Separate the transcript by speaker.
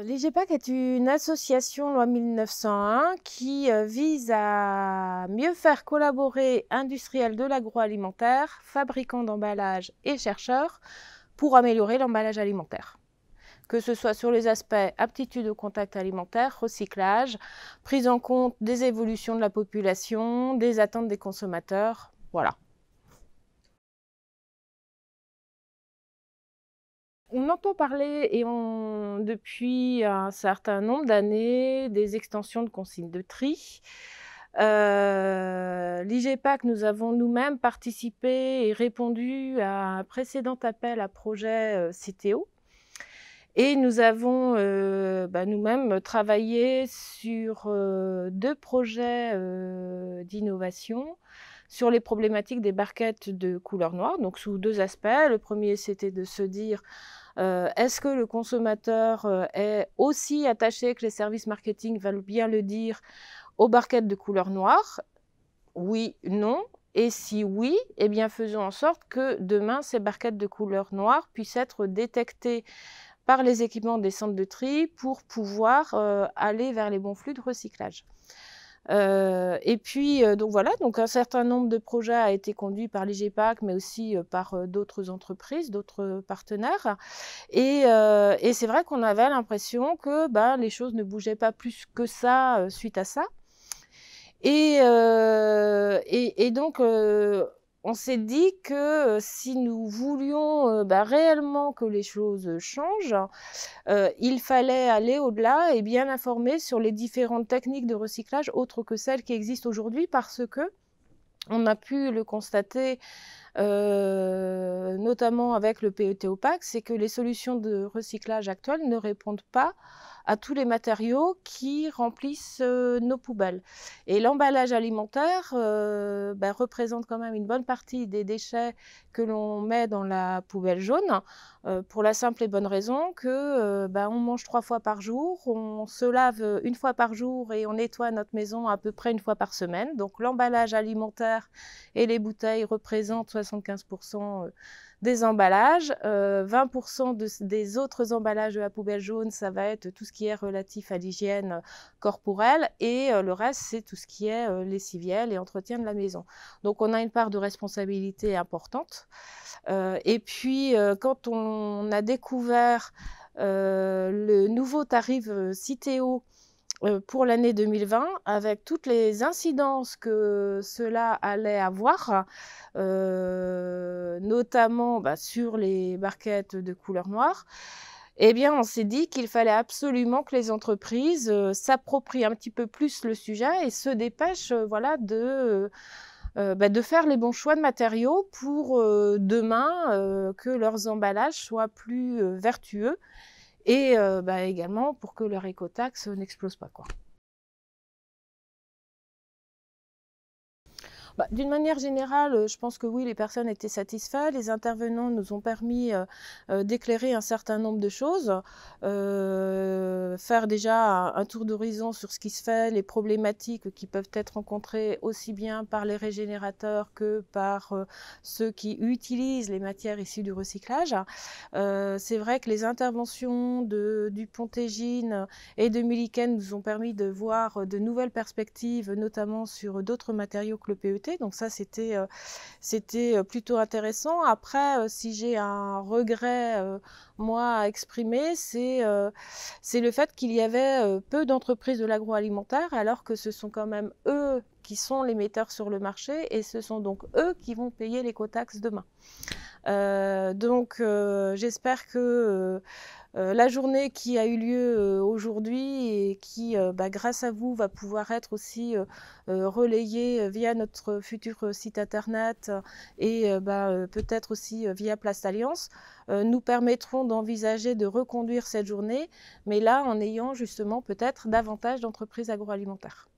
Speaker 1: L'IGPAC est une association loi 1901 qui vise à mieux faire collaborer industriels de l'agroalimentaire, fabricants d'emballage et chercheurs pour améliorer l'emballage alimentaire. Que ce soit sur les aspects aptitude au contact alimentaire, recyclage, prise en compte des évolutions de la population, des attentes des consommateurs, voilà. On entend parler depuis un certain nombre d'années des extensions de consignes de tri. L'IGPAC, nous avons nous-mêmes participé et répondu à un précédent appel à projet CTO. Et nous avons nous-mêmes travaillé sur 2 projets d'innovation sur les problématiques des barquettes de couleur noire, donc sous 2 aspects. Le premier, c'était de se dire est-ce que le consommateur est aussi attaché que les services marketing veulent bien le dire aux barquettes de couleur noire? Oui, non. Et si oui, eh bien faisons en sorte que demain, ces barquettes de couleur noire puissent être détectées par les équipements des centres de tri pour pouvoir aller vers les bons flux de recyclage. Donc voilà, donc un certain nombre de projets a été conduit par l'IGPAC, mais aussi par d'autres entreprises, d'autres partenaires. Et c'est vrai qu'on avait l'impression que les choses ne bougeaient pas plus que ça suite à ça. Donc, on s'est dit que si nous voulions réellement que les choses changent, il fallait aller au-delà et bien informer sur les différentes techniques de recyclage autres que celles qui existent aujourd'hui, parce que on a pu le constater, notamment avec le PET opaque, c'est que les solutions de recyclage actuelles ne répondent pas à tous les matériaux qui remplissent nos poubelles. Et l'emballage alimentaire représente quand même une bonne partie des déchets que l'on met dans la poubelle jaune, pour la simple et bonne raison que on mange 3 fois par jour, on se lave 1 fois par jour et on nettoie notre maison à peu près 1 fois par semaine. Donc l'emballage alimentaire et les bouteilles représentent 75% des emballages. 20% des autres emballages de la poubelle jaune, ça va être tout ce qui est relatif à l'hygiène corporelle, et le reste, c'est tout ce qui est lessiviel et entretien de la maison. Donc on a une part de responsabilité importante. Quand on a découvert le nouveau tarif Citeo pour l'année 2020, avec toutes les incidences que cela allait avoir, notamment sur les barquettes de couleur noire, eh bien, on s'est dit qu'il fallait absolument que les entreprises s'approprient un petit peu plus le sujet et se dépêchent de faire les bons choix de matériaux pour demain que leurs emballages soient plus vertueux, et également pour que leur écotaxe n'explose pas, quoi. D'une manière générale, je pense que oui, les personnes étaient satisfaites. Les intervenants nous ont permis d'éclairer un certain nombre de choses, faire déjà un tour d'horizon sur ce qui se fait, les problématiques qui peuvent être rencontrées aussi bien par les régénérateurs que par ceux qui utilisent les matières issues du recyclage. C'est vrai que les interventions du Pontegine et de Milliken nous ont permis de voir de nouvelles perspectives, notamment sur d'autres matériaux que le PET. Donc ça, c'était plutôt intéressant. Après, si j'ai un regret, moi, à exprimer, c'est le fait qu'il y avait peu d'entreprises de l'agroalimentaire, alors que ce sont quand même eux qui sont les metteurs sur le marché, et ce sont donc eux qui vont payer l'écotaxe demain. J'espère que la journée qui a eu lieu aujourd'hui, et qui, grâce à vous, va pouvoir être aussi relayée via notre futur site internet, et peut-être aussi via Place Alliance, nous permettront d'envisager de reconduire cette journée, mais là en ayant justement peut-être davantage d'entreprises agroalimentaires.